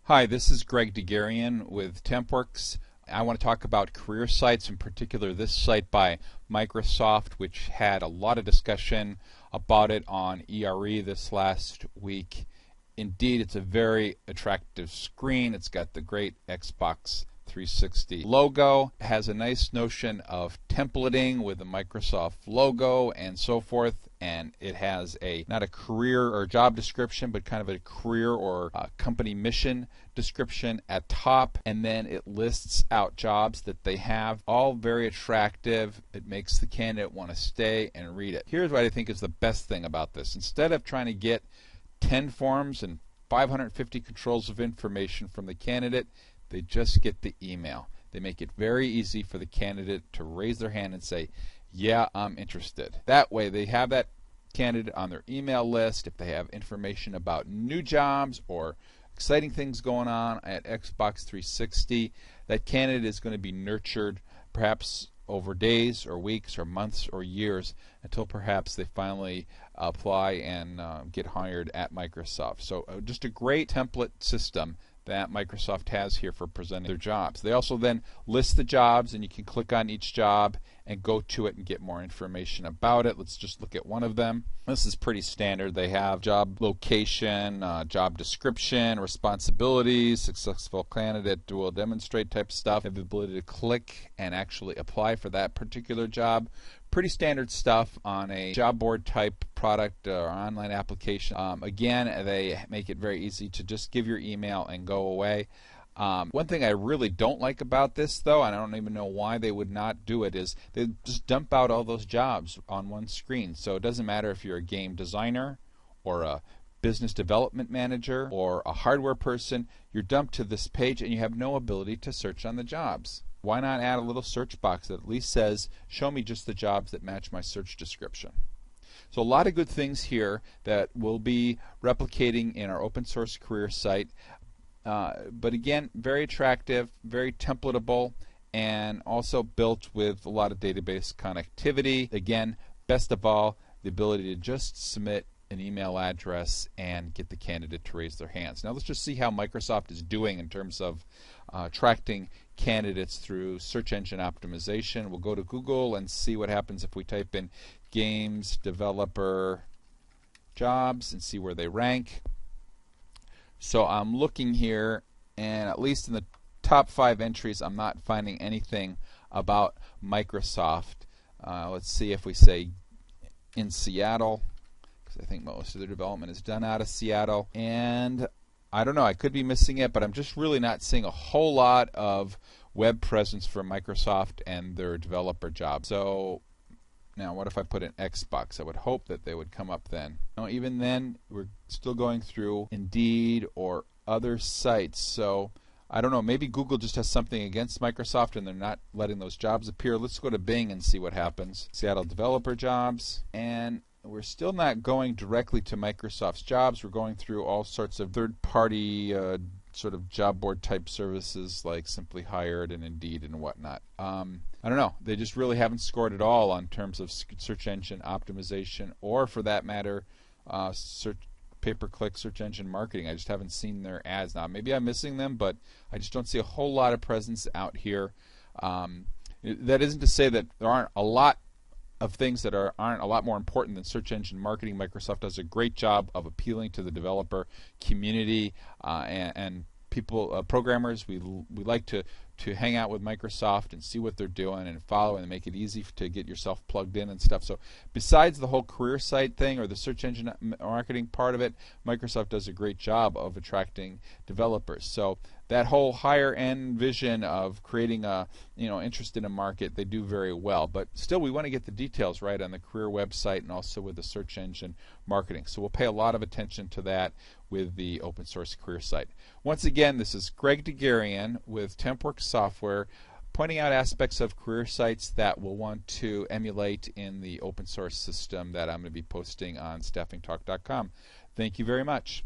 Hi, this is Greg DeGarian with TempWorks. I want to talk about career sites, in particular this site by Microsoft, which had a lot of discussion about it on ERE this last week. Indeed, it's a very attractive screen. It's got the great Xbox 360 logo. It has a nice notion of templating with the Microsoft logo and so forth. And it has not a career or job description, but kind of a career or company mission description at top. And then it lists out jobs that they have, all very attractive. It makes the candidate want to stay and read it. Here's what I think is the best thing about this. Instead of trying to get 10 forms and 550 controls of information from the candidate, they just get the email. They make it very easy for the candidate to raise their hand and say, yeah, I'm interested. That way they have that candidate on their email list. If they have information about new jobs or exciting things going on at Xbox 360, that candidate is going to be nurtured perhaps over days or weeks or months or years until perhaps they finally apply and get hired at Microsoft. So just a great template system that Microsoft has here for presenting their jobs. They also then list the jobs, and you can click on each job and go to it and get more information about it. Let's just look at one of them. This is pretty standard. They have job location, job description, responsibilities, successful candidate will demonstrate type stuff, have the ability to click and actually apply for that particular job. Pretty standard stuff on a job board type product or online application. Again, they make it very easy to just give your email and go away. One thing I really don't like about this, though, and I don't even know why they would not do it, is they just dump out all those jobs on one screen. So it doesn't matter if you're a game designer or a business development manager or a hardware person, you're dumped to this page and you have no ability to search on the jobs. Why not add a little search box that at least says, show me just the jobs that match my search description? So a lot of good things here that we'll be replicating in our open source career site. But again, very attractive, very templatable, and also built with a lot of database connectivity. Again, best of all, the ability to just submit an email address and get the candidate to raise their hands. Now let's just see how Microsoft is doing in terms of attracting candidates through search engine optimization. We'll go to Google and see what happens if we type in games developer jobs and see where they rank. So I'm looking here, and at least in the top 5 entries, I'm not finding anything about Microsoft. Let's see if we say in Seattle, because I think most of their development is done out of Seattle. And I don't know, I could be missing it, but I'm just really not seeing a whole lot of web presence for Microsoft and their developer jobs. So now what if I put in Xbox? I would hope that they would come up then. No, even then, we're still going through Indeed or other sites. So I don't know, maybe Google just has something against Microsoft and they're not letting those jobs appear. Let's go to Bing and see what happens. Seattle developer jobs, and we're still not going directly to Microsoft's jobs. We're going through all sorts of third-party sort of job board type services like Simply Hired and Indeed and whatnot. I don't know. They just really haven't scored at all on terms of search engine optimization, or for that matter, pay-per-click search engine marketing. I just haven't seen their ads. Now, maybe I'm missing them, but I just don't see a whole lot of presence out here. That isn't to say that there aren't a lot of things that aren't a lot more important than search engine marketing. Microsoft does a great job of appealing to the developer community and people, programmers. We like to hang out with Microsoft and see what they're doing and follow and make it easy to get yourself plugged in and stuff. So besides the whole career site thing or the search engine marketing part of it, Microsoft does a great job of attracting developers. So that whole higher end vision of creating a interest in a market, they do very well. But still, we want to get the details right on the career website and also with the search engine marketing. So we'll pay a lot of attention to that with the open source career site. Once again, this is Greg DeGarian with TempWorks Software, pointing out aspects of career sites that we'll want to emulate in the open source system that I'm going to be posting on staffingtalk.com. Thank you very much.